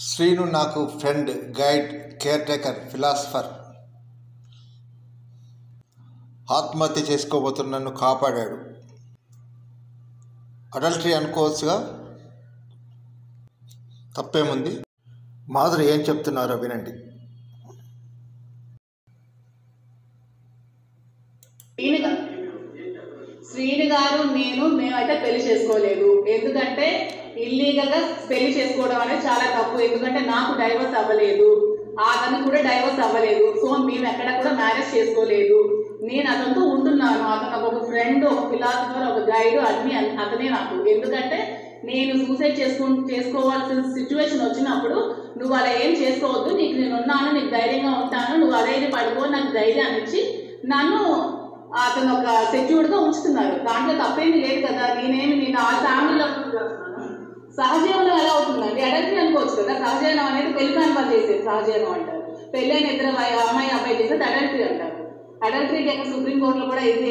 శ్రీను నాకు friend, guide, care taker, philosopher. ఆత్మహత్య చేసుకోబోతున్న నన్ను కాపాడాడు. అడల్టరీ అనుకోవచ్చుగా, తప్పేముంది? మాధురి ఏం చెప్తున్నారో వినండి. శ్రీను గారు మేమైతే పెళ్లి చేసుకోలేదు. ఎందుకంటే ఇల్లీగల్గా పెళ్లి చేసుకోవడం అనేది చాలా తప్పు. ఎందుకంటే నాకు డైవర్స్ అవ్వలేదు, అతను కూడా డైవర్స్ అవ్వలేదు. సో మేము ఎక్కడ కూడా మ్యారేజ్ చేసుకోలేదు. నేను అతనితో ఉంటున్నాను. అతను ఒక ఫ్రెండ్, ఒక ఫిలాసఫర్, ఒక గైడ్, అన్ని అతనే నాకు. ఎందుకంటే నేను సూసైడ్ చేసుకోవాల్సిన సిచ్యువేషన్ వచ్చినప్పుడు నువ్వు అలా ఏం చేసుకోవద్దు, నీకు నేను ఉన్నాను, నీకు ధైర్యంగా ఉంటాను, నువ్వు అదైతే పడుకో, నాకు ధైర్యాన్ని ఇచ్చి నన్ను అతను ఒక సెక్యూర్డ్గా ఉంచుతున్నారు. దాంట్లో తప్పేమీ లేదు కదా. నేను ఆ ఫ్యామిలీలో సహజీవనం ఎలా అవుతుందండి? అడల్టరీ అనుకోవచ్చు కదా. సహజీవనం అనేది పెళ్లి కాని వాళ్ళు చేసేది సహజీవనం అంటారు. పెళ్ళైన ఇద్దరు అమ్మాయి అబ్బాయి చేసేది అడల్టరీ అంటారు. అడల్టరీకి ఎక్కడ సుప్రీంకోర్టులో కూడా ఇది